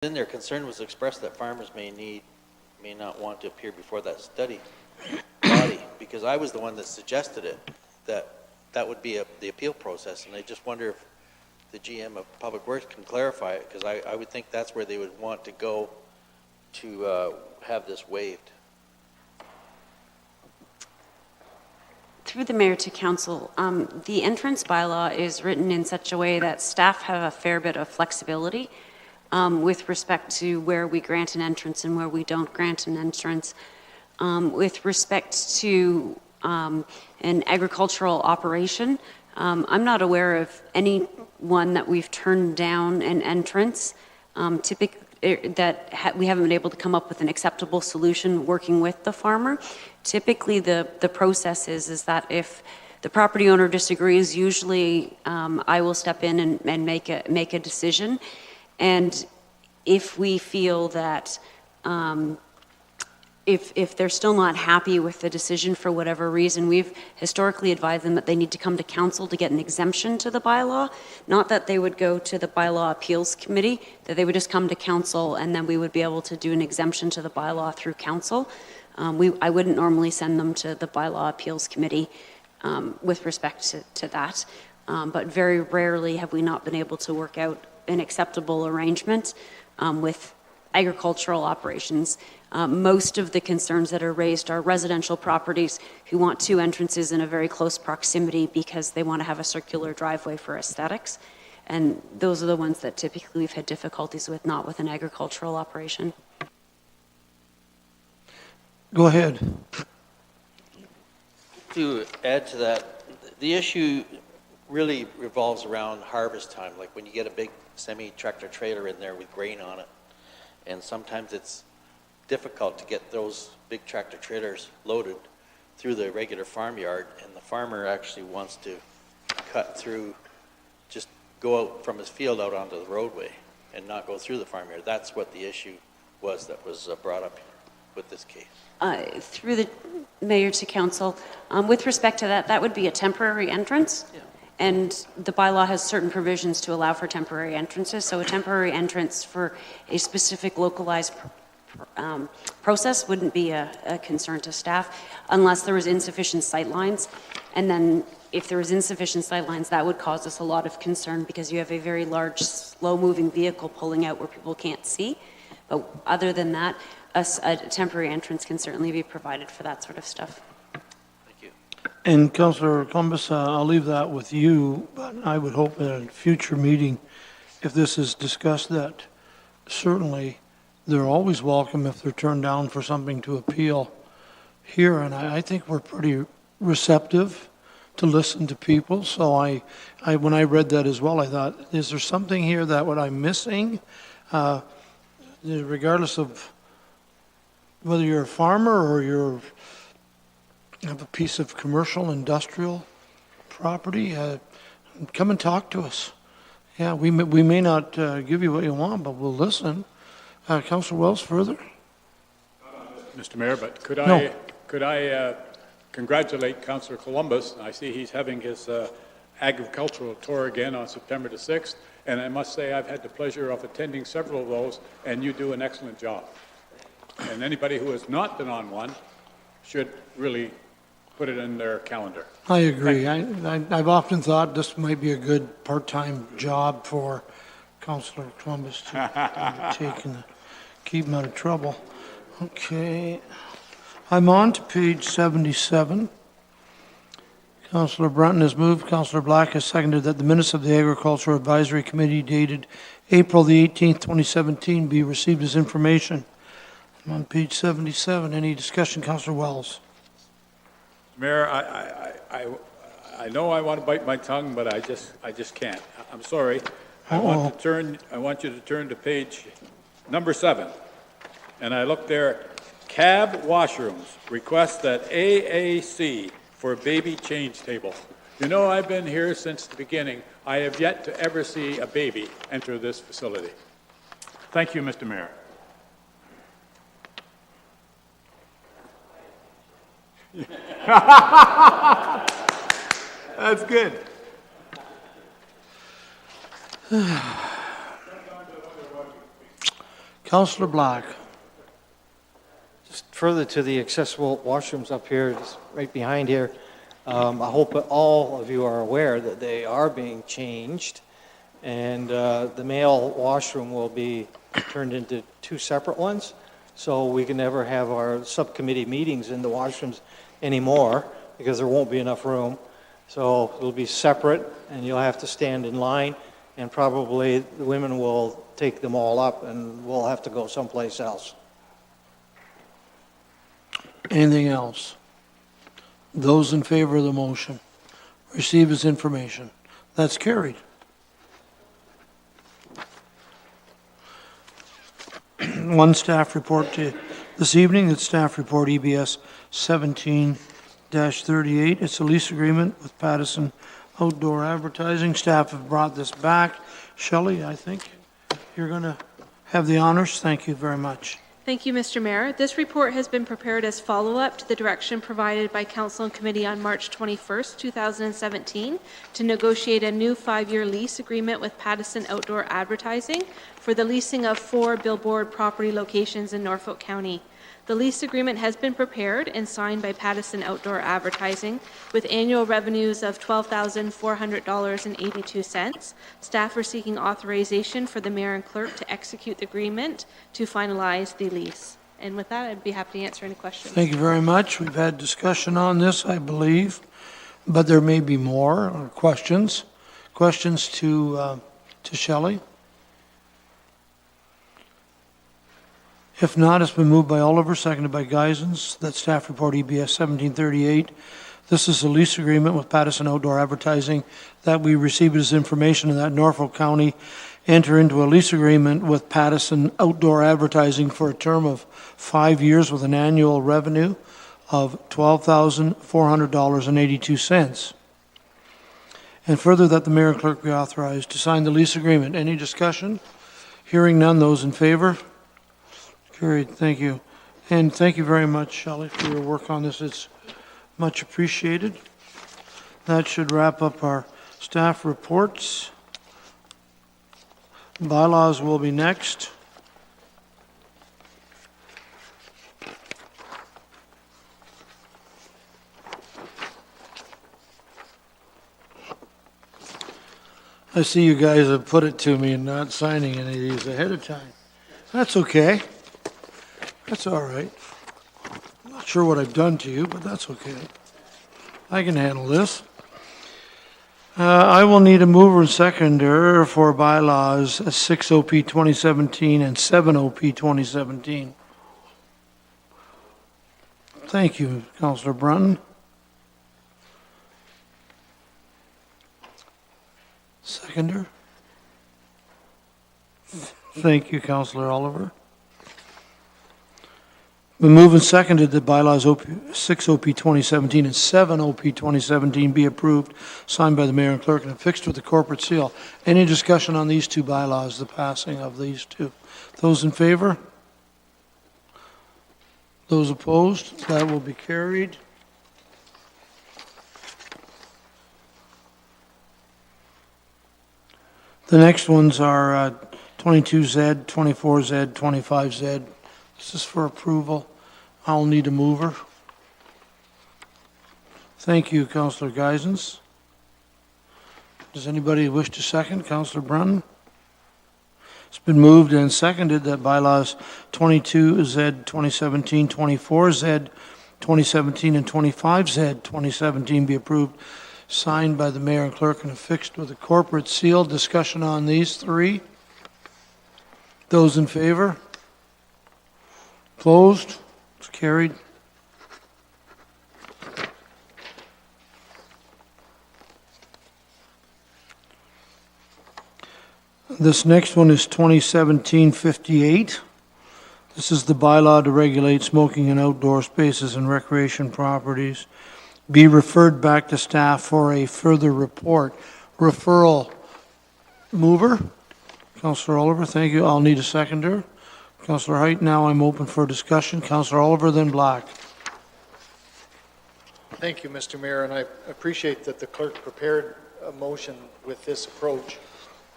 In their concern was expressed that farmers may not want to appear before that study body, because I was the one that suggested it, that would be the appeal process, and I just wonder if the GM of Public Works can clarify it, because I would think that's where they would want to go to have this waived. Through the mayor to council, the entrance bylaw is written in such a way that staff have a fair bit of flexibility with respect to where we grant an entrance and where we don't grant an entrance. With respect to an agricultural operation, I'm not aware of any one that we've turned down an entrance we haven't been able to come up with an acceptable solution working with the farmer. Typically, the process is that if the property owner disagrees, usually I will step in and make a decision. And if we feel that if they're still not happy with the decision for whatever reason, we've historically advised them that they need to come to council to get an exemption to the bylaw, not that they would go to the bylaw appeals committee, that they would just come to council and then we would be able to do an exemption to the bylaw through council. I wouldn't normally send them to the bylaw appeals committee with respect to that, but very rarely have we not been able to work out an acceptable arrangement with agricultural operations. Most of the concerns that are raised are residential properties who want two entrances in a very close proximity because they want to have a circular driveway for aesthetics. And those are the ones that typically we've had difficulties with, not with an agricultural operation. Go ahead. To add to that, the issue really revolves around harvest time, like when you get a big semi-tractor trailer in there with grain on it. And sometimes it's difficult to get those big tractor trailers loaded through the regular farmyard, and the farmer actually wants to cut through, just go out from his field out onto the roadway and not go through the farmyard. That's what the issue was that was brought up with this case. Through the mayor to council, with respect to that would be a temporary entrance. Yeah. And the bylaw has certain provisions to allow for temporary entrances. So a temporary entrance for a specific localized process wouldn't be a concern to staff unless there was insufficient sight lines. And then if there was insufficient sight lines, that would cause us a lot of concern because you have a very large, slow-moving vehicle pulling out where people can't see. But other than that, a temporary entrance can certainly be provided for that sort of stuff. And Councillor Columbus, I'll leave that with you, but I would hope at a future meeting, if this is discussed, that certainly they're always welcome if they're turned down for something to appeal here. And I think we're pretty receptive to listen to people. So when I read that as well, I thought, is there something here that what I'm missing? Regardless of whether you're a farmer or you have a piece of commercial, industrial property, come and talk to us. Yeah, we may not give you what you want, but we'll listen. Councillor Wells, further? Mr. Mayor, but could I congratulate Councillor Columbus? I see he's having his agricultural tour again on September the 6th, and I must say I've had the pleasure of attending several of those, and you do an excellent job. And anybody who has not been on one should really put it in their calendar. I agree. I've often thought this might be a good part-time job for Councillor Columbus to take and keep him out of trouble. Okay. I'm on to page 77. Councillor Brunton has moved. Councillor Black has seconded that the minutes of the Agricultural Advisory Committee dated April the 18th, 2017 be received as information. I'm on page 77. Any discussion, Councillor Wells? Mayor, I know I want to bite my tongue, but I just can't. I'm sorry. I want you to turn to page number 7. And I look there, cab washrooms, request that AAC for baby change table. You know, I've been here since the beginning. I have yet to ever see a baby enter this facility. Thank you, Mr. Mayor. That's good. Councillor Black. Just further to the accessible washrooms up here, just right behind here, I hope that all of you are aware that they are being changed, and the male washroom will be turned into 2 separate ones, so we can never have our subcommittee meetings in the washrooms anymore, because there won't be enough room. So it'll be separate, and you'll have to stand in line, and probably the women will take them all up, and we'll have to go someplace else. Anything else? Those in favor of the motion, receive as information. That's carried. One staff report this evening, it's staff report EBS 17-38. It's a lease agreement with Pattison Outdoor Advertising. Staff have brought this back. Shelley, I think you're going to have the honors. Thank you very much. Thank you, Mr. Mayor. This report has been prepared as follow-up to the direction provided by Council and Committee on March 21st, 2017, to negotiate a new 5-year lease agreement with Pattison Outdoor Advertising for the leasing of 4 billboard property locations in Norfolk County. The lease agreement has been prepared and signed by Pattison Outdoor Advertising with annual revenues of $12,400.82. Staff are seeking authorization for the mayor and clerk to execute the agreement to finalize the lease. And with that, I'd be happy to answer any questions. Thank you very much. We've had discussion on this, I believe, but there may be more questions. Questions to Shelley? If not, it's been moved by Oliver, seconded by Geisens, that staff report EBS 1738. This is a lease agreement with Pattison Outdoor Advertising that we received as information in that Norfolk County enter into a lease agreement with Pattison Outdoor Advertising for a term of 5 years with an annual revenue of $12,400.82. And further, that the mayor and clerk be authorized to sign the lease agreement. Any discussion? Hearing none, those in favor? Carried, thank you. And thank you very much, Shelley, for your work on this. It's much appreciated. That should wrap up our staff reports. Bylaws will be next. I see you guys have put it to me and not signing any of these ahead of time. That's okay. That's all right. I'm not sure what I've done to you, but that's okay. I can handle this. I will need a mover and seconder for bylaws 6 OP 2017 and 7 OP 2017. Thank you, Councillor Brunton. Seconder. Thank you, Councillor Oliver. We move and seconded that bylaws 6 OP 2017 and 7 OP 2017 be approved, signed by the mayor and clerk, and affixed with the corporate seal. Any discussion on these two bylaws, the passing of these two? Those in favor? Those opposed? That will be carried. The next ones are 22Z, 24Z, 25Z. This is for approval. I'll need a mover. Thank you, Councillor Geisens. Does anybody wish to second? Councillor Brunton? It's been moved and seconded that bylaws 22Z 2017, 24Z 2017, and 25Z 2017 be approved, signed by the mayor and clerk and affixed with a corporate seal. Discussion on these three. Those in favor? Closed. It's carried. This next one is 2017-58. This is the bylaw to regulate smoking in outdoor spaces and recreation properties. Be referred back to staff for a further report. Referral. Mover? Councillor Oliver, thank you. I'll need a seconder. Councillor Height, now I'm open for discussion. Councillor Oliver, then Black. Thank you, Mr. Mayor, and I appreciate that the clerk prepared a motion with this approach,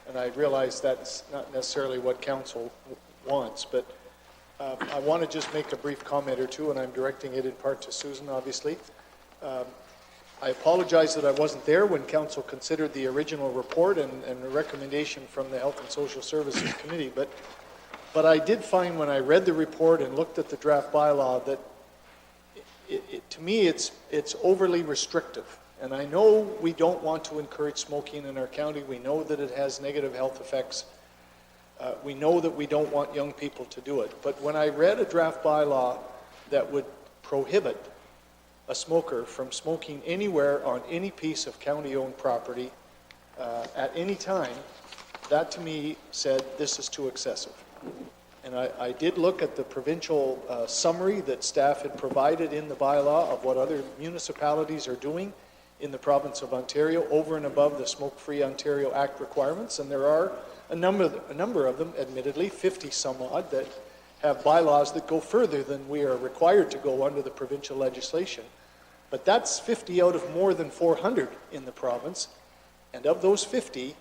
and I realize that's not necessarily what council wants, but I want to just make a brief comment or two, and I'm directing it in part to Susan, obviously. I apologize that I wasn't there when council considered the original report and the recommendation from the Health and Social Services Committee, but I did find when I read the report and looked at the draft bylaw that to me it's overly restrictive. And I know we don't want to encourage smoking in our county. We know that it has negative health effects. We know that we don't want young people to do it. But when I read a draft bylaw that would prohibit a smoker from smoking anywhere on any piece of county-owned property at any time, that to me said this is too excessive. And I did look at the provincial summary that staff had provided in the bylaw of what other municipalities are doing in the province of Ontario over and above the Smoke-Free Ontario Act requirements, and there are a number of them, admittedly, 50 some odd, that have bylaws that go further than we are required to go under the provincial legislation. But that's 50 out of more than 400 in the province, and of those 50,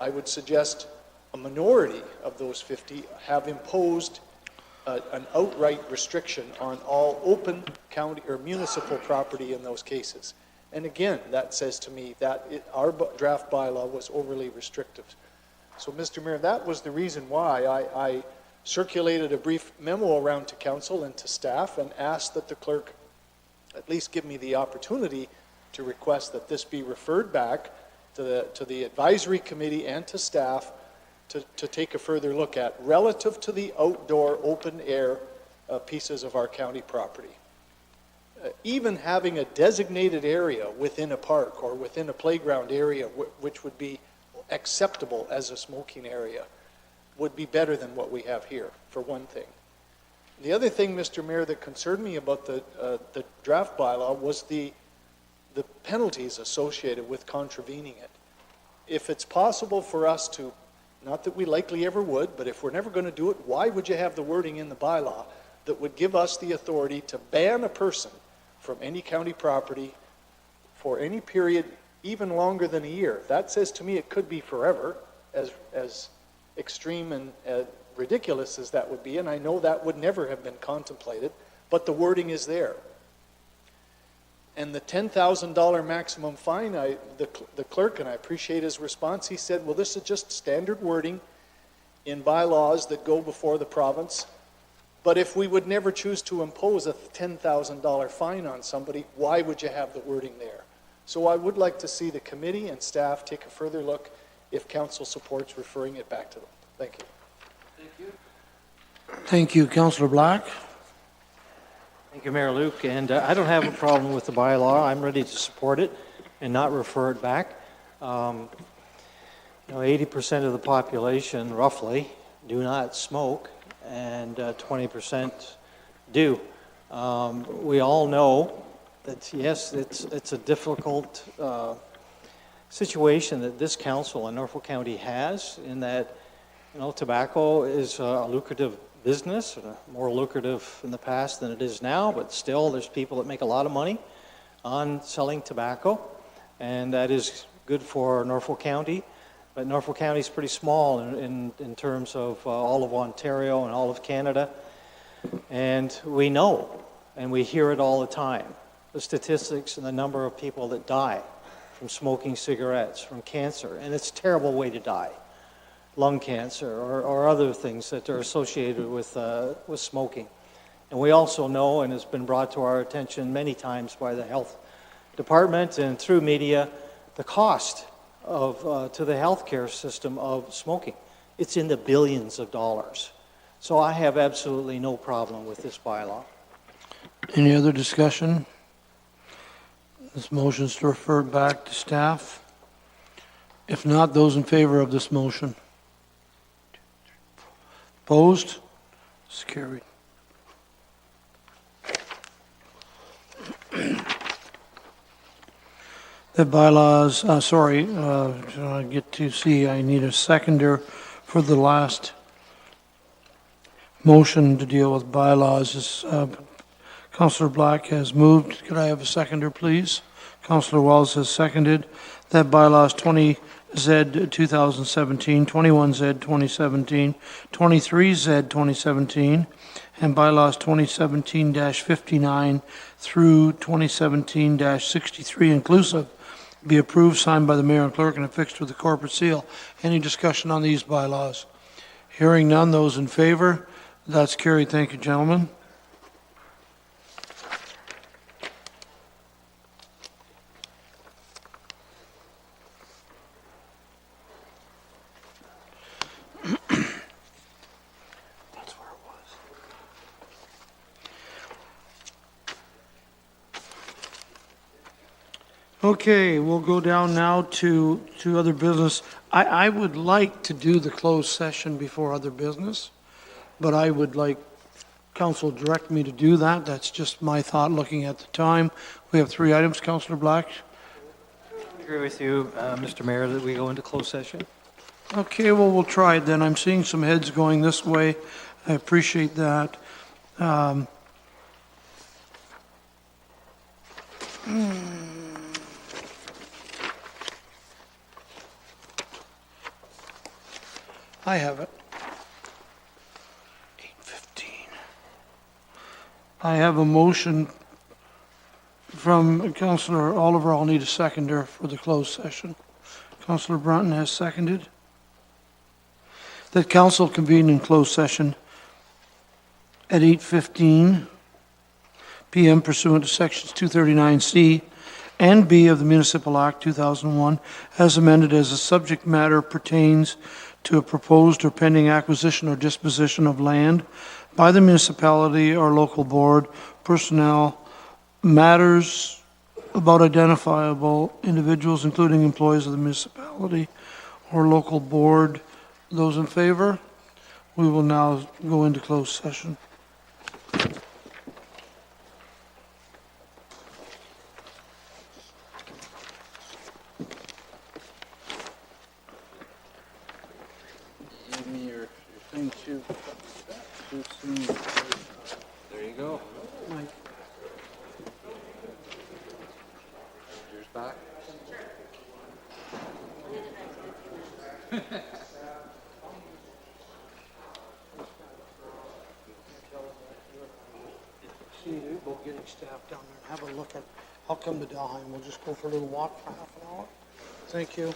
I would suggest a minority of those 50 have imposed an outright restriction on all open county or municipal property in those cases. And again, that says to me that our draft bylaw was overly restrictive. So, Mr. Mayor, that was the reason why I circulated a brief memo around to council and to staff and asked that the clerk at least give me the opportunity to request that this be referred back to the advisory committee and to staff to take a further look at relative to the outdoor open air pieces of our county property. Even having a designated area within a park or within a playground area which would be acceptable as a smoking area would be better than what we have here, for one thing. The other thing, Mr. Mayor, that concerned me about the draft bylaw was the penalties associated with contravening it. If it's possible for us to, not that we likely ever would, but if we're never going to do it, why would you have the wording in the bylaw that would give us the authority to ban a person from any county property for any period even longer than a year? That says to me it could be forever, as extreme and ridiculous as that would be, and I know that would never have been contemplated, but the wording is there. And the $10,000 maximum fine, the clerk, and I appreciate his response, he said, well, this is just standard wording in bylaws that go before the province, but if we would never choose to impose a $10,000 fine on somebody, why would you have the wording there? So I would like to see the committee and staff take a further look if council supports referring it back to them. Thank you. Thank you, Councillor Black. Thank you, Mayor Luke, and I don't have a problem with the bylaw. I'm ready to support it and not refer it back. 80% of the population, roughly, do not smoke, and 20% do. We all know that, yes, it's a difficult situation that this council in Norfolk County has, in that, tobacco is a lucrative business, more lucrative in the past than it is now, but still there's people that make a lot of money on selling tobacco, and that is good for Norfolk County. But Norfolk County is pretty small in terms of all of Ontario and all of Canada, and we know, and we hear it all the time, the statistics and the number of people that die from smoking cigarettes, from cancer, and it's a terrible way to die. Lung cancer or other things that are associated with smoking. And we also know, and it's been brought to our attention many times by the health department and through media, the cost of to the healthcare system of smoking. It's in the billions of dollars. So I have absolutely no problem with this bylaw. Any other discussion? This motion is to refer it back to staff. If not, those in favor of this motion? Opposed? It's carried. The bylaws, I get to see, I need a seconder for the last motion to deal with bylaws. Councillor Black has moved. Could I have a seconder, please? Councillor Wells has seconded. That bylaw is Z 2017, 21Z 2017, 23Z 2017, and bylaws 2017-59 through 2017-63 inclusive be approved, signed by the mayor and clerk, and affixed with the corporate seal. Any discussion on these bylaws? Hearing none, those in favor? That's carried. Thank you, gentlemen. That's where it was. Okay, we'll go down now to other business. I would like to do the closed session before other business, but I would like council direct me to do that. That's just my thought looking at the time. We have 3 items. Councillor Black? I agree with you, Mr. Mayor, that we go into closed session. Okay, well, we'll try it then. I'm seeing some heads going this way. I appreciate that. I have it. 8:15. I have a motion from Councillor Oliver. I'll need a seconder for the closed session. Councillor Brunton has seconded. That council convene in closed session at 8:15 p.m. pursuant to sections 239C and B of the Municipal Act 2001 as amended, as the subject matter pertains to a proposed or pending acquisition or disposition of land by the municipality or local board, personnel, matters about identifiable individuals, including employees of the municipality or local board. Those in favor? We will now go into closed session. Give me your thing too. Too soon. There you go. Mike. Yours back. See, we'll getting staff down there and have a look at, I'll come to Delheim. We'll just go for a little walk for half an hour. Thank you.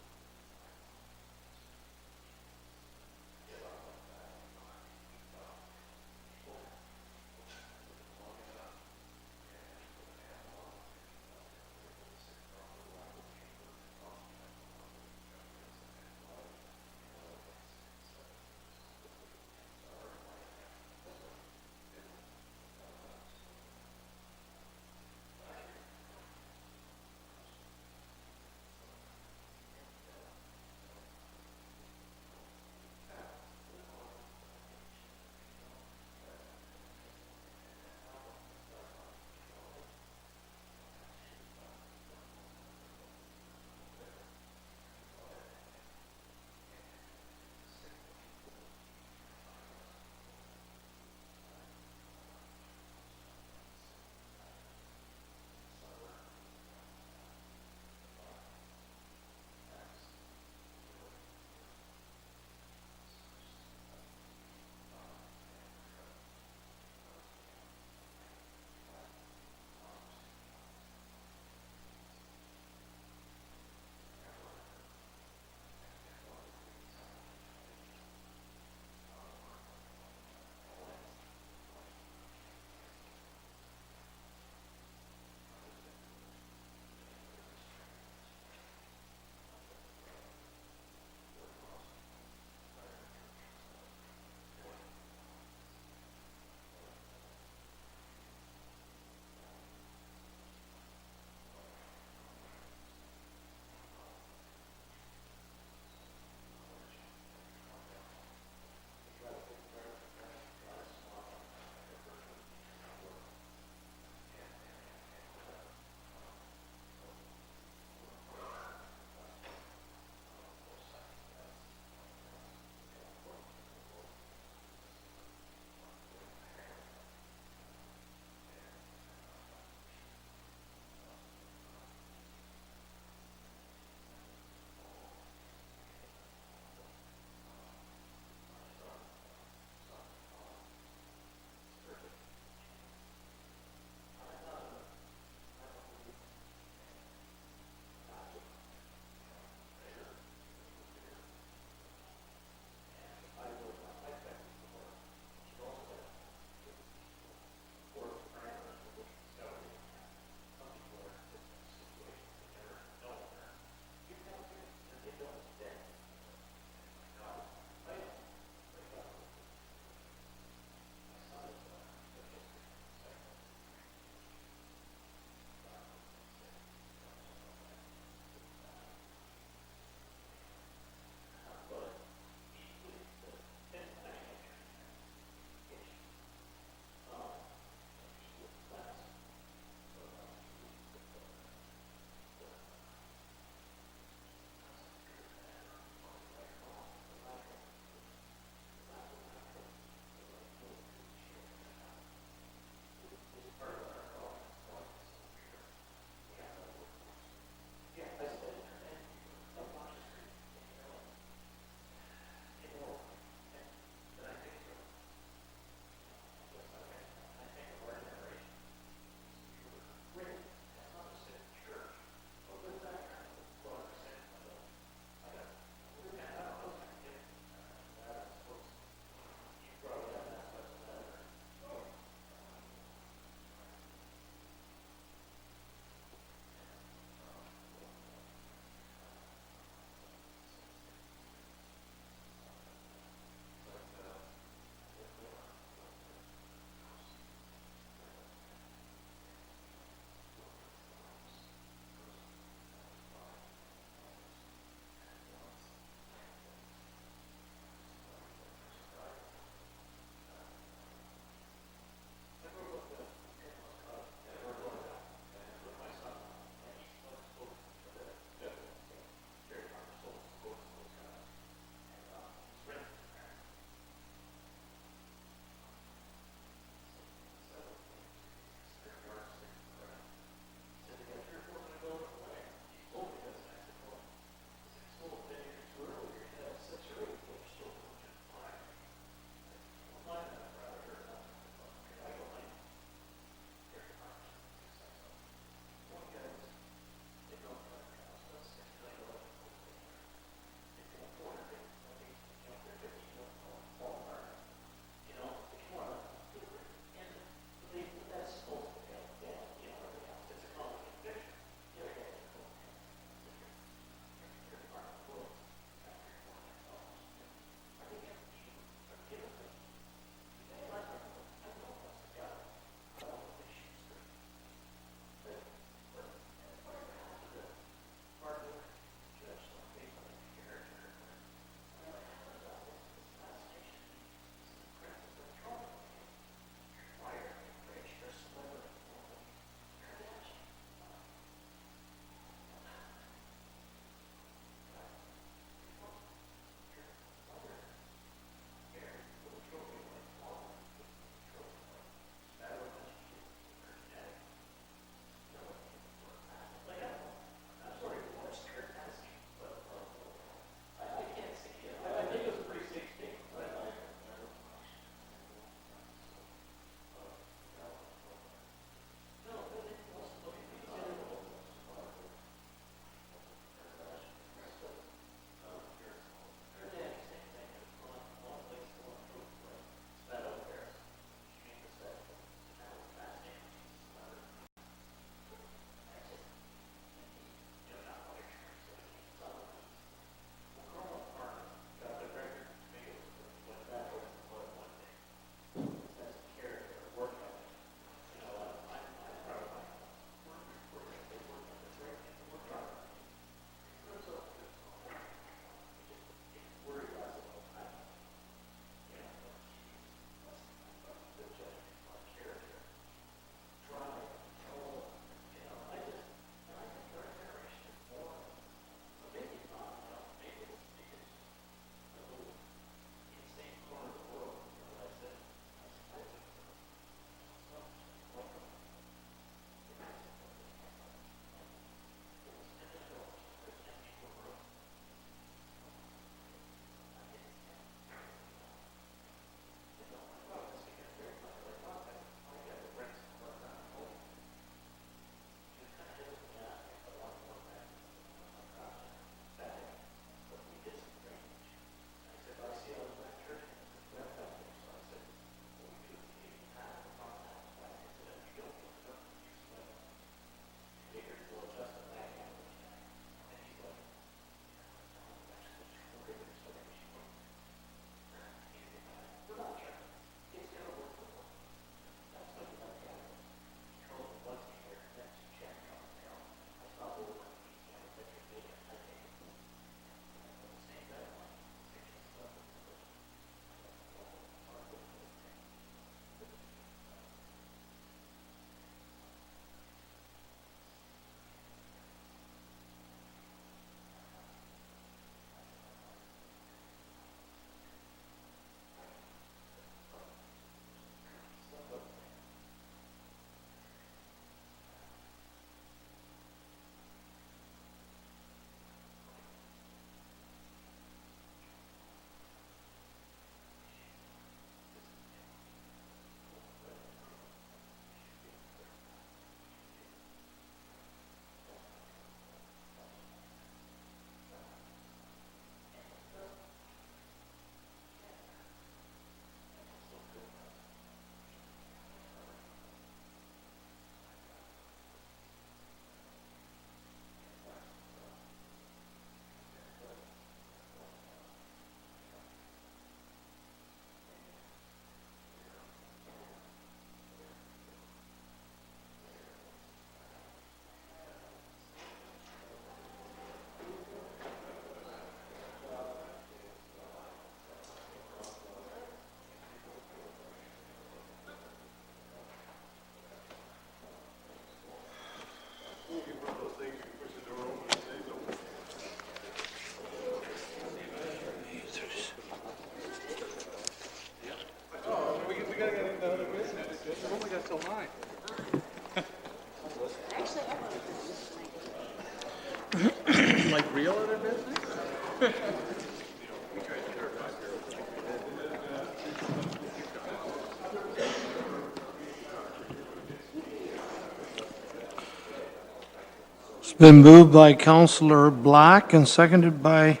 Been moved by Councillor Black and seconded by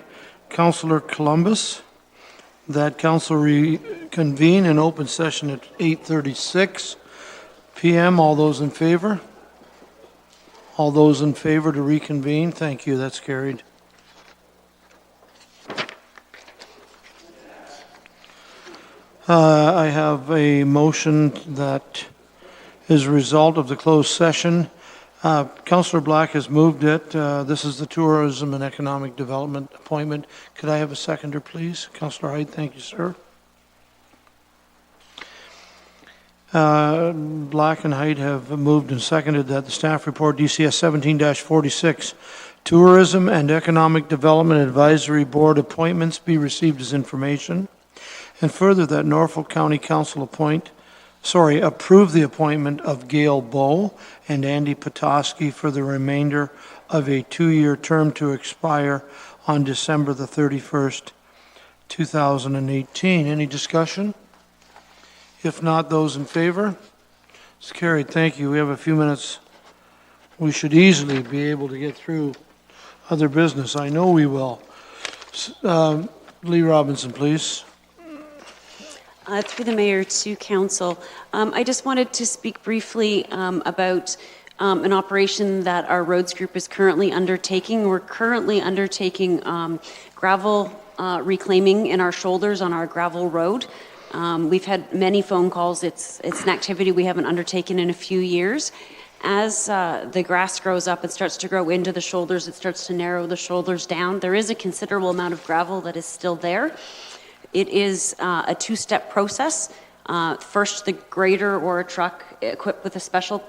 Councillor Columbus that council reconvene in open session at 8:36 PM. All those in favor? All those in favor to reconvene? Thank you, that's carried. I have a motion that is a result of the closed session. Councillor Black has moved it. This is the Tourism and Economic Development appointment. Could I have a seconder, please? Councillor Hyde, thank you, sir. Black and Hyde have moved and seconded that the staff report DCS 17-46 Tourism and Economic Development Advisory Board appointments be received as information, and further that Norfolk County Council approve the appointment of Gail Bowe and Andy Petoskey for the remainder of a 2-year term to expire on December the 31st, 2018. Any discussion? If not, those in favor? It's carried. Thank you. We have a few minutes. We should easily be able to get through other business. I know we will. Lee Robinson, please. Through the mayor to council, I just wanted to speak briefly about an operation that our roads group is currently undertaking. We're currently undertaking gravel reclaiming in our shoulders on our gravel road. We've had many phone calls. It's an activity we haven't undertaken in a few years. As the grass grows up, it starts to grow into the shoulders. It starts to narrow the shoulders down. There is a considerable amount of gravel that is still there. It is a 2-step process. First, the grader or a truck equipped with a special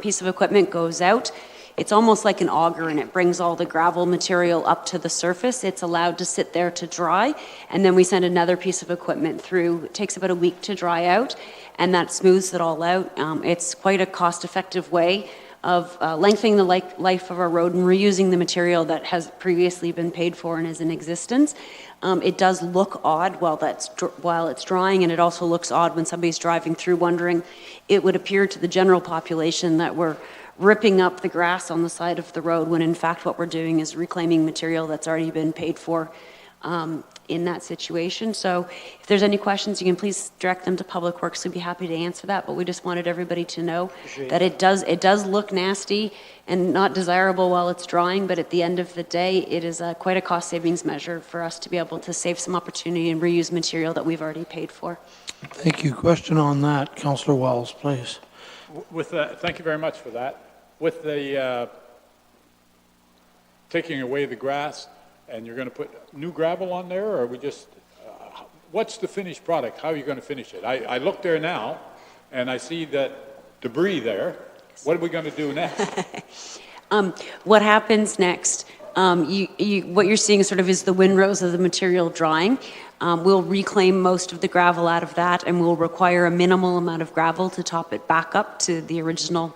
piece of equipment goes out. It's almost like an auger, and it brings all the gravel material up to the surface. It's allowed to sit there to dry, and then we send another piece of equipment through. It takes about a week to dry out, and that smooths it all out. It's quite a cost-effective way of lengthening the life of our road and reusing the material that has previously been paid for and is in existence. It does look odd while it's drying, and it also looks odd when somebody's driving through wondering. It would appear to the general population that we're ripping up the grass on the side of the road, when in fact what we're doing is reclaiming material that's already been paid for in that situation. So if there's any questions, you can please direct them to Public Works. We'd be happy to answer that, but we just wanted everybody to know that it does look nasty and not desirable while it's drying, but at the end of the day, it is quite a cost savings measure for us to be able to save some opportunity and reuse material that we've already paid for. Thank you. Question on that, Councillor Wells, please. Thank you very much for that. With the taking away the grass, and you're going to put new gravel on there, or are we just, what's the finished product? How are you going to finish it? I look there now, and I see that debris there. What are we going to do next? What happens next, what you're seeing sort of is the windrows of the material drying. We'll reclaim most of the gravel out of that, and we'll require a minimal amount of gravel to top it back up to the original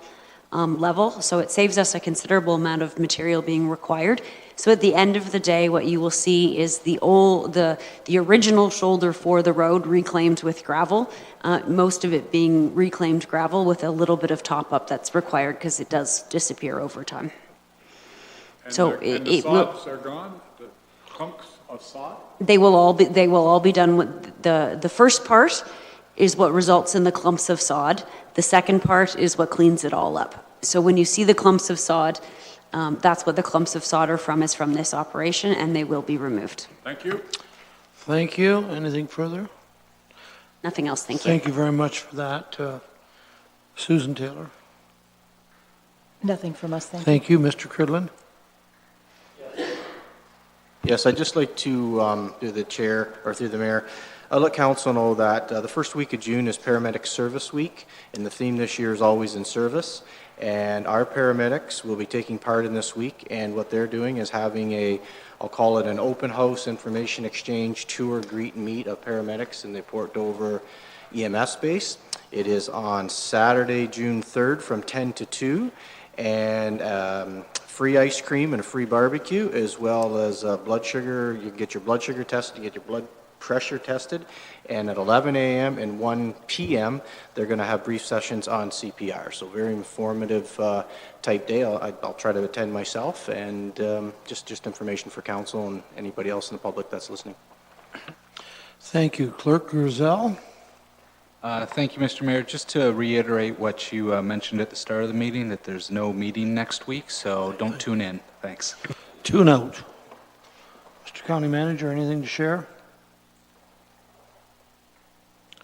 level. So it saves us a considerable amount of material being required. So at the end of the day, what you will see is the original shoulder for the road reclaimed with gravel, most of it being reclaimed gravel with a little bit of top up that's required because it does disappear over time. And so the sods are gone? The chunks of sod? They will all be done with the first part is what results in the clumps of sod. The second part is what cleans it all up. So when you see the clumps of sod, that's what the clumps of sod are from, is from this operation, and they will be removed. Thank you. Thank you. Anything further? Nothing else, thank you. Thank you very much for that. Susan Taylor. Nothing from us, thank you. Thank you. Mr. Cridland. Yes, I'd just like to, through the chair, or through the mayor, let council know that the first week of June is Paramedic Service Week, and the theme this year is Always in Service. And our paramedics will be taking part in this week, and what they're doing is having I'll call it an open house information exchange tour, greet and meet of paramedics in the Port Dover EMS base. It is on Saturday, June 3rd from 10 to 2, and free ice cream and a free barbecue, as well as blood sugar. You can get your blood sugar tested, you get your blood pressure tested. And at 11 a.m. and 1 p.m., they're going to have brief sessions on CPR. So very informative type day. I'll try to attend myself, and just information for council and anybody else in the public that's listening. Thank you. Clerk Griselle? Thank you, Mr. Mayor. Just to reiterate what you mentioned at the start of the meeting, that there's no meeting next week, so don't tune in. Thanks. Tune out. Mr. County Manager, anything to share?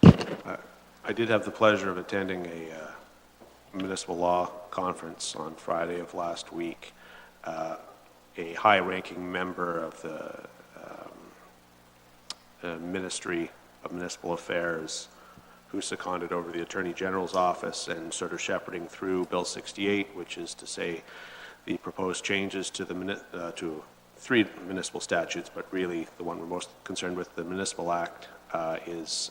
I did have the pleasure of attending a municipal law conference on Friday of last week. A high-ranking member of the Ministry of Municipal Affairs, who seconded over the Attorney General's office and sort of shepherding through Bill 68, which is to say the proposed changes to to 3 municipal statutes, but really the one we're most concerned with, the Municipal Act, is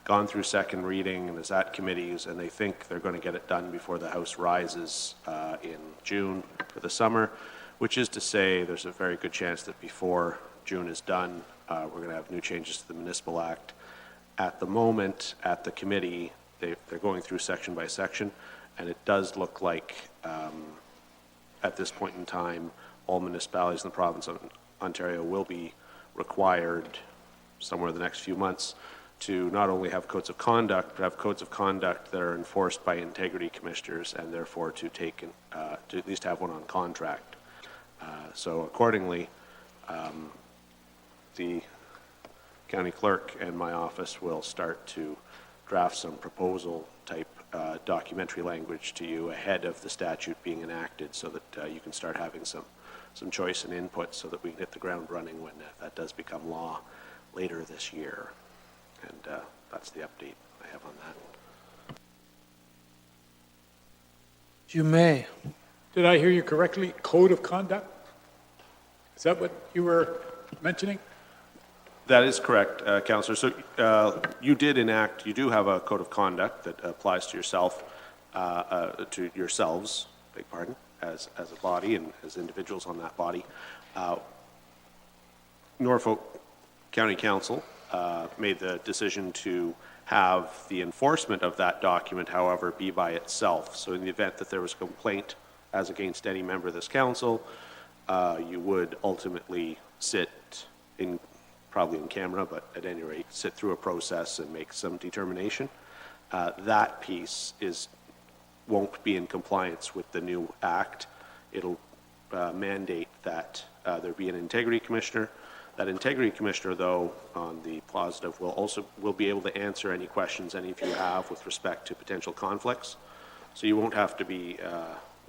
gone through second reading and is at committees, and they think they're going to get it done before the House rises in June for the summer, which is to say there's a very good chance that before June is done, we're going to have new changes to the Municipal Act. At the moment, at the committee, they're going through section by section, and it does look like at this point in time, all municipalities in the province of Ontario will be required somewhere in the next few months to not only have codes of conduct, but have codes of conduct that are enforced by integrity commissioners, and therefore to take to at least have one on contract. So accordingly, the county clerk and my office will start to draft some proposal type documentary language to you ahead of the statute being enacted, so that you can start having some choice and input, so that we can hit the ground running when that does become law later this year. And that's the update I have on that. You may. Did I hear you correctly? Code of conduct? Is that what you were mentioning? That is correct, Councillor. So you do have a code of conduct that applies to yourself, to yourselves, beg pardon, as a body and as individuals on that body. Norfolk County Council made the decision to have the enforcement of that document, however, be by itself. So in the event that there was a complaint as against any member of this council, you would ultimately sit in, probably in camera, but at any rate, sit through a process and make some determination. That piece won't be in compliance with the new act. It'll mandate that there be an integrity commissioner. That integrity commissioner, though, on the positive, will be able to answer any questions any of you have with respect to potential conflicts. So you won't have to be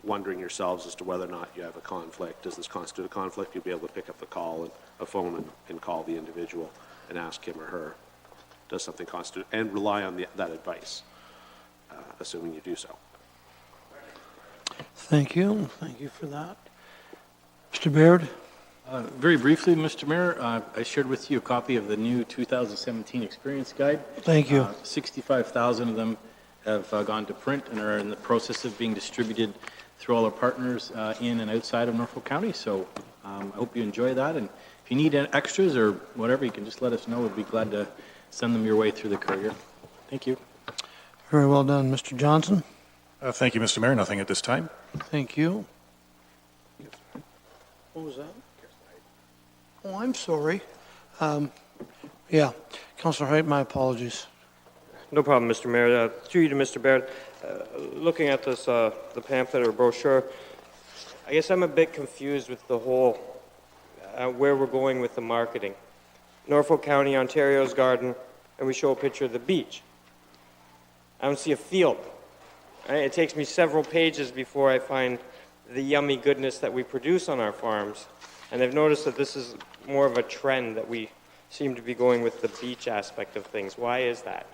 wondering yourselves as to whether or not you have a conflict. Does this constitute a conflict? You'll be able to pick up the phone and call the individual and ask him or her, does something constitute, and rely on that advice, assuming you do so. Thank you. Thank you for that. Mr. Baird? Very briefly, Mr. Mayor, I shared with you a copy of the new 2017 Experience Guide. Thank you. 65,000 of them have gone to print and are in the process of being distributed through all our partners in and outside of Norfolk County. So I hope you enjoy that. And if you need extras or whatever, you can just let us know. We'd be glad to send them your way through the courier. Thank you. Very well done. Mr. Johnson? Thank you, Mr. Mayor. Nothing at this time. Thank you. What was that? Oh, I'm sorry. Yeah, Councillor Height, my apologies. No problem, Mr. Mayor. Through you to Mr. Baird. Looking at this, the pamphlet or brochure, I guess I'm a bit confused with the whole, where we're going with the marketing. Norfolk County, Ontario's garden, and we show a picture of the beach. I don't see a field. Right? It takes me several pages before I find the yummy goodness that we produce on our farms. And I've noticed that this is more of a trend that we seem to be going with the beach aspect of things. Why is that?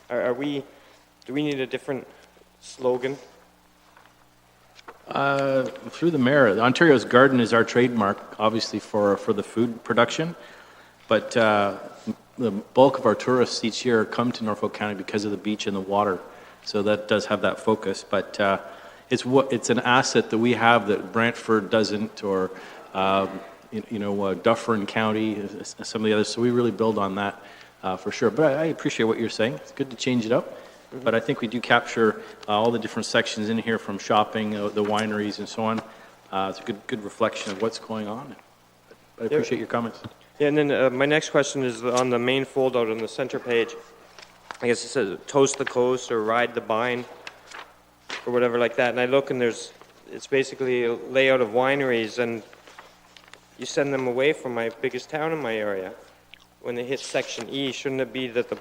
Do we need a different slogan? Through the mayor, Ontario's garden is our trademark, obviously, for the food production. But the bulk of our tourists each year come to Norfolk County because of the beach and the water. So that does have that focus. But it's an asset that we have that Brantford doesn't, or Dufferin County, some of the others. So we really build on that for sure. But I appreciate what you're saying. It's good to change it up. But I think we do capture all the different sections in here, from shopping, the wineries, and so on. It's a good reflection of what's going on. But I appreciate your comments. Yeah, and then my next question is on the main fold-out on the center page. I guess it says Toast the Coast or Ride the Vine or whatever like that. And I look and it's basically a layout of wineries, and you send them away from my biggest town in my area. When they hit section E, shouldn't it be that the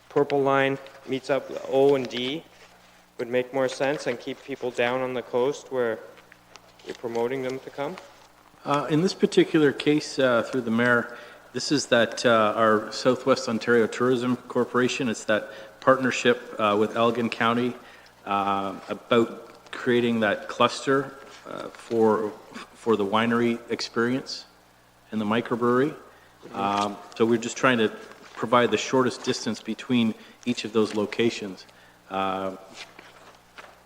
purple line meets up O and D? Would make more sense and keep people down on the coast where you're promoting them to come? In this particular case, through the mayor, this is that our Southwest Ontario Tourism Corporation. It's that partnership with Elgin County about creating that cluster for the winery experience and the microbrewery. So we're just trying to provide the shortest distance between each of those locations.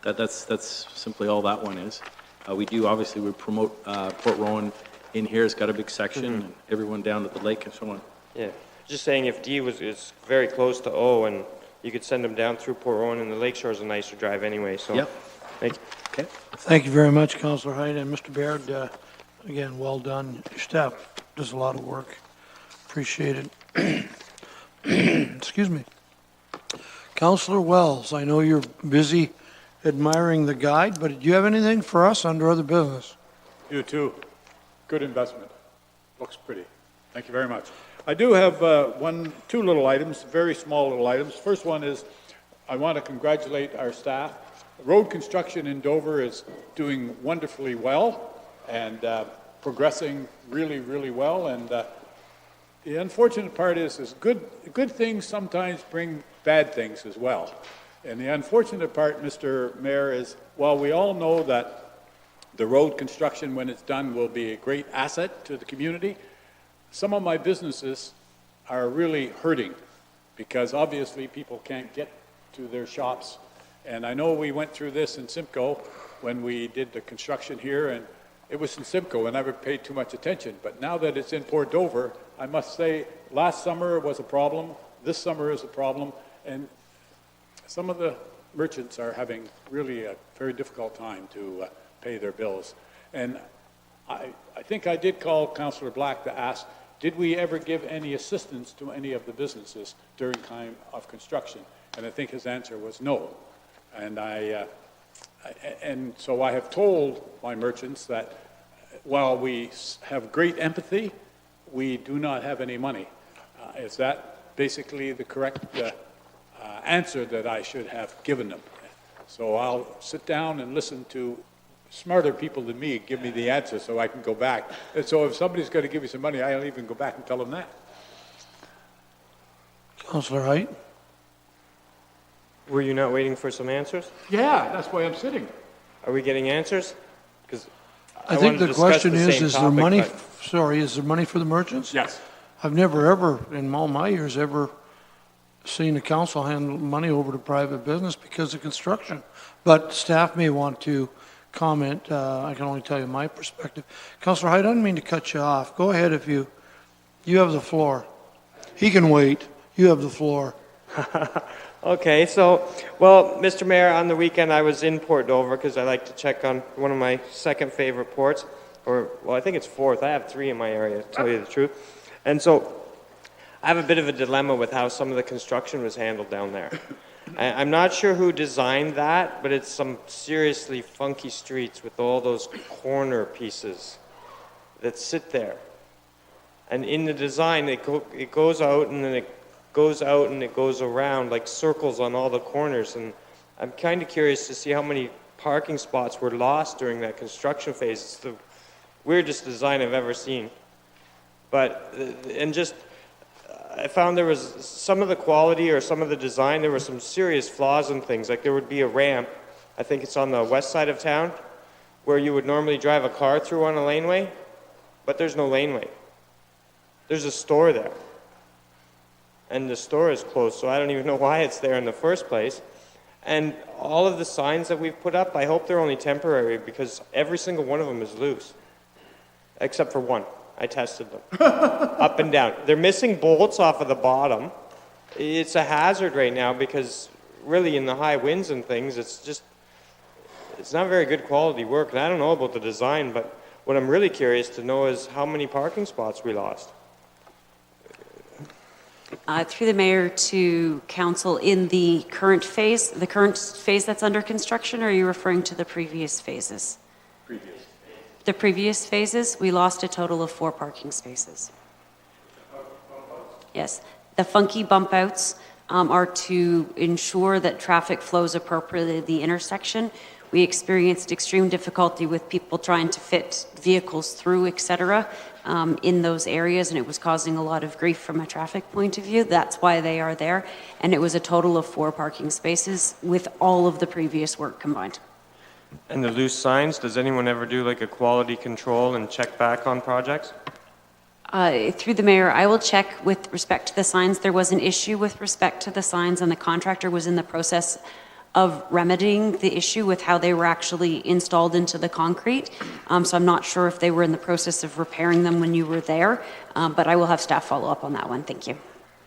That's simply all that one is. We promote Port Rowan in here. It's got a big section, and everyone down at the lake and so on. Yeah, just saying if D is very close to O, and you could send them down through Port Rowan, and the lakeshore is a nicer drive anyway, so. Yep. Thank you. Okay. Thank you very much, Councillor Hyde, and Mr. Baird, again, well done. Your staff does a lot of work. Appreciate it. Excuse me. Councillor Wells, I know you're busy admiring the guide, but do you have anything for us under other business? You too. Good investment. Looks pretty. Thank you very much. I do have two little items, very small little items. First one is I want to congratulate our staff. Road construction in Dover is doing wonderfully well and progressing really, really well. And the unfortunate part is good things sometimes bring bad things as well. And the unfortunate part, Mr. Mayor, is while we all know that the road construction, when it's done, will be a great asset to the community, some of my businesses are really hurting because obviously people can't get to their shops. And I know we went through this in Simcoe when we did the construction here, and it was in Simcoe and I never paid too much attention. But now that it's in Port Dover, I must say last summer was a problem, this summer is a problem, and some of the merchants are having really a very difficult time to pay their bills. And I think I did call Councillor Black to ask, did we ever give any assistance to any of the businesses during time of construction? And I think his answer was no. And so I have told my merchants that while we have great empathy, we do not have any money. Is that basically the correct answer that I should have given them? So I'll sit down and listen to smarter people than me give me the answer so I can go back. And so if somebody's going to give me some money, I'll even go back and tell them that. Councillor Hyde? Were you not waiting for some answers? Yeah, that's why I'm sitting. Are we getting answers? Because I think the question is there money, is there money for the merchants? Yes. I've never ever, in all my years, ever seen the council hand money over to private business because of construction. But staff may want to comment. I can only tell you my perspective. Councillor Hyde, I don't mean to cut you off. Go ahead if you have the floor. He can wait. You have the floor. Okay, so, well, Mr. Mayor, on the weekend I was in Port Dover because I like to check on one of my second favorite ports, or, well, I think it's fourth. I have three in my area, to tell you the truth. And so I have a bit of a dilemma with how some of the construction was handled down there. I'm not sure who designed that, but it's some seriously funky streets with all those corner pieces that sit there. And in the design, it goes out and then it goes out and it goes around like circles on all the corners. And I'm kind of curious to see how many parking spots were lost during that construction phase. It's the weirdest design I've ever seen. But, and just, I found there was some of the quality or some of the design, there were some serious flaws in things. Like there would be a ramp, I think it's on the west side of town, where you would normally drive a car through on a laneway, but there's no laneway. There's a store there. And the store is closed, so I don't even know why it's there in the first place. And all of the signs that we've put up, I hope they're only temporary because every single one of them is loose, except for one. I tested them. Up and down. They're missing bolts off of the bottom. It's a hazard right now because really in the high winds and things, it's not very good quality work. And I don't know about the design, but what I'm really curious to know is how many parking spots we lost. Through the mayor to council, in the current phase that's under construction, or are you referring to the previous phases? The previous phases, we lost a total of 4 parking spaces. Yes. The funky bump outs are to ensure that traffic flows appropriately at the intersection. We experienced extreme difficulty with people trying to fit vehicles through, et cetera, in those areas, and it was causing a lot of grief from a traffic point of view. That's why they are there. And it was a total of 4 parking spaces with all of the previous work combined. And the loose signs, does anyone ever do like a quality control and check back on projects? Through the mayor, I will check with respect to the signs. There was an issue with respect to the signs, and the contractor was in the process of remedying the issue with how they were actually installed into the concrete. So I'm not sure if they were in the process of repairing them when you were there, but I will have staff follow up on that one. Thank you.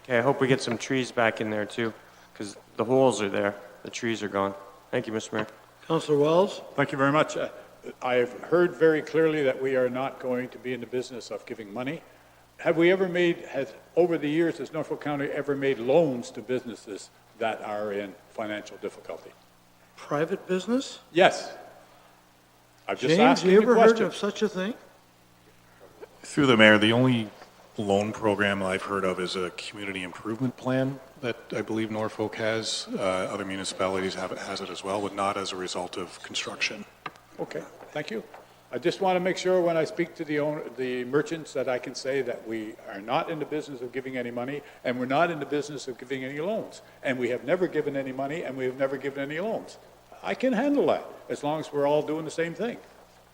Okay, I hope we get some trees back in there too, because the holes are there. The trees are gone. Thank you, Mr. Mayor. Councillor Wells? Thank you very much. I've heard very clearly that we are not going to be in the business of giving money. Have we ever over the years, has Norfolk County ever made loans to businesses that are in financial difficulty? Private business? Yes. I've just James, asked you you ever the heard question. of such a thing? Through the mayor, the only loan program I've heard of is a community improvement plan that I believe Norfolk has. Other municipalities has it as well, but not as a result of construction. Okay, thank you. I just want to make sure when I speak to the merchants that I can say that we are not in the business of giving any money, and we're not in the business of giving any loans. And we have never given any money, and we have never given any loans. I can handle that, as long as we're all doing the same thing.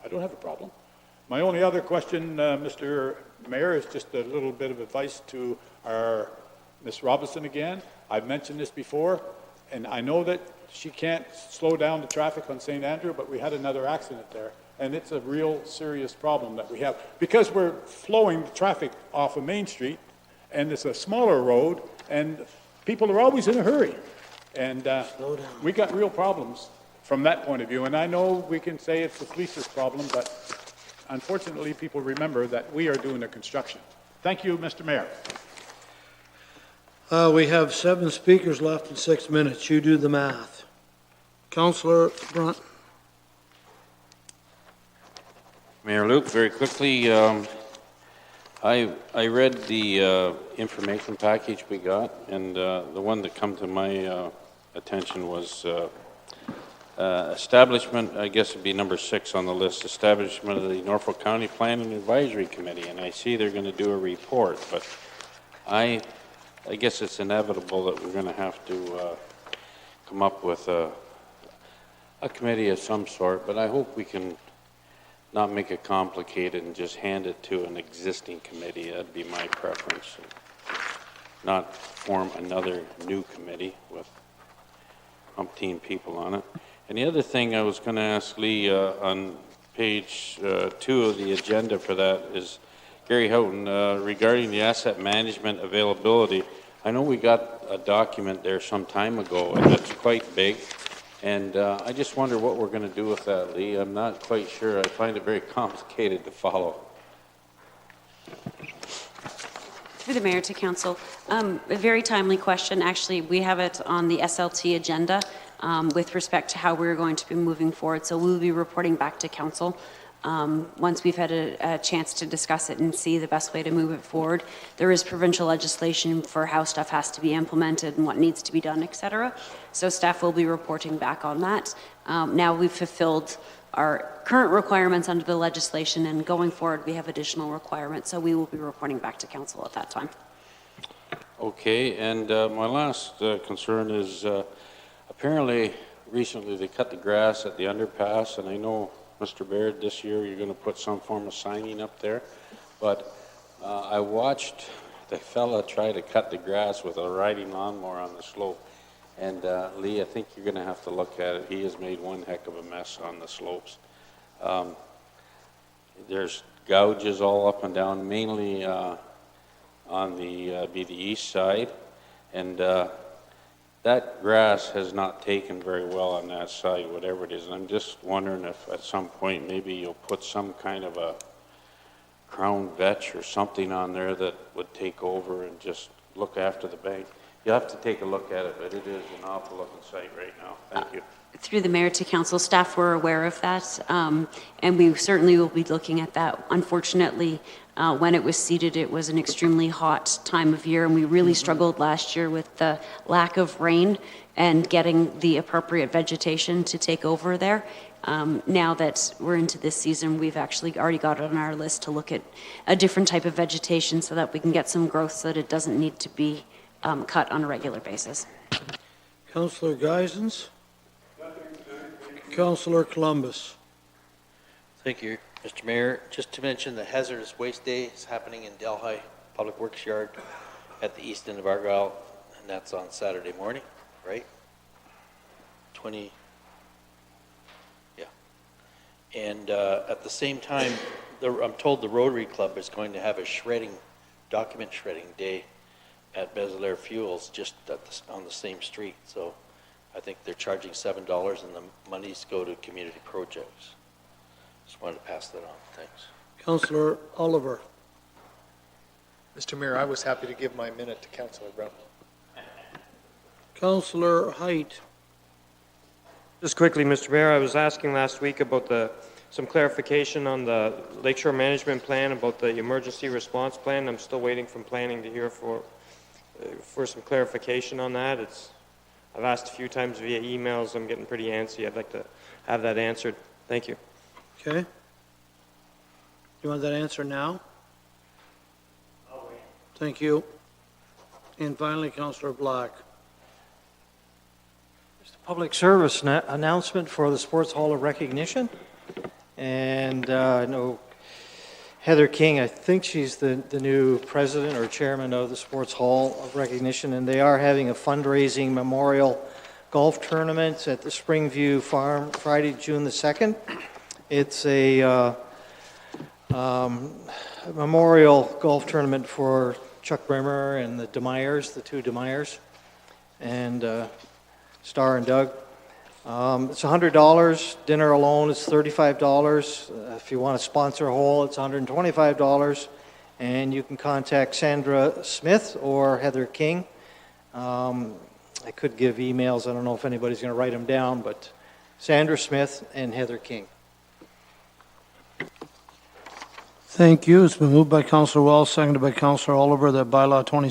I don't have a problem. My only other question, Mr. Mayor, is just a little bit of advice to our Ms. Robinson again. I've mentioned this before, and I know that she can't slow down the traffic on St. Andrew, but we had another accident there. And it's a real serious problem that we have because we're flowing traffic off of Main Street, and it's a smaller road, and people are always in a hurry. And we got real problems from that point of view. And I know we can say it's the police's problem, but unfortunately, people remember that we are doing the construction. Thank you, Mr. Mayor. We have 7 speakers left in 6 minutes. You do the math. Councillor Brunt. Mayor Luke, very quickly, I read the information package we got, and the one that come to my attention was establishment, I guess it'd be number 6 on the list, establishment of the Norfolk County Planning Advisory Committee, and I see they're going to do a report, but I guess it's inevitable that we're going to have to come up with a committee of some sort, but I hope we can not make it complicated and just hand it to an existing committee. That'd be my preference. Not form another new committee with umpteen people on it. And the other thing I was going to ask Lee on page 2 of the agenda for that is Gary Houghton, regarding the asset management availability. I know we got a document there some time ago, and it's quite big. And I just wonder what we're going to do with that, Lee. I'm not quite sure. I find it very complicated to follow. Through the mayor to council, a very timely question. Actually, we have it on the SLT agenda with respect to how we're going to be moving forward. So we'll be reporting back to council once we've had a chance to discuss it and see the best way to move it forward. There is provincial legislation for how stuff has to be implemented and what needs to be done, et cetera. So staff will be reporting back on that. Now we've fulfilled our current requirements under the legislation, and going forward we have additional requirements, so we will be reporting back to council at that time. Okay, and my last concern is apparently recently they cut the grass at the underpass, and I know Mr. Baird, this year you're going to put some form of signing up there, but I watched the fella try to cut the grass with a riding lawnmower on the slope, and Lee, I think you're going to have to look at it. He has made one heck of a mess on the slopes. There's gouges all up and down, mainly on the east side. And that grass has not taken very well on that side, whatever it is. And I'm just wondering if at some point maybe you'll put some kind of a crown vetch or something on there that would take over and just look after the bank. You'll have to take a look at it, but it is an awful looking site right now. Thank you. Through the mayor to council, staff were aware of that, and we certainly will be looking at that. Unfortunately, when it was seeded, it was an extremely hot time of year, and we really struggled last year with the lack of rain and getting the appropriate vegetation to take over there. Now that we're into this season, we've actually already got it on our list to look at a different type of vegetation so that we can get some growth so that it doesn't need to be cut on a regular basis. Councillor Geisens? Councillor Columbus? Thank you, Mr. Mayor. Just to mention, the Hazardous Waste Day is happening in Delhi Public Works Yard at the east end of Argyle, and that's on Saturday morning, right? 20, yeah. And at the same time, I'm told the Rotary Club is going to have a document shredding day at Bezillaire Fuels, just on the same street. So I think they're charging $7, and the monies go to community projects. Just wanted to pass that on. Thanks. Councillor Oliver? Mr. Mayor, I was happy to give my minute to Councillor Brown. Councillor Height? Just quickly, Mr. Mayor, I was asking last week about some clarification on the Lakeshore Management Plan, about the emergency response plan. I'm still waiting from planning to hear for some clarification on that. I've asked a few times via emails. I'm getting pretty antsy. I'd like to have that answered. Thank you. Okay. You want that answer now? I'll wait. Thank you. And finally, Councillor Black. Just a public service announcement for the Sports Hall of Recognition. And I know Heather King, I think she's the new president or chairman of the Sports Hall of Recognition, and they are having a fundraising memorial golf tournament at the Springview Farm Friday, June the 2nd. It's a memorial golf tournament for Chuck Brimmer and the DeMeyers, the two DeMeyers, and Star and Doug. It's $100. Dinner alone is $35. If you want to sponsor a hole, it's $125. And you can contact Sandra Smith or Heather King. I could give emails. I don't know if anybody's going to write them down, but Sandra Smith and Heather King. Thank you. It's been moved by Councillor Wells, seconded by Councillor Oliver, that bylaw 20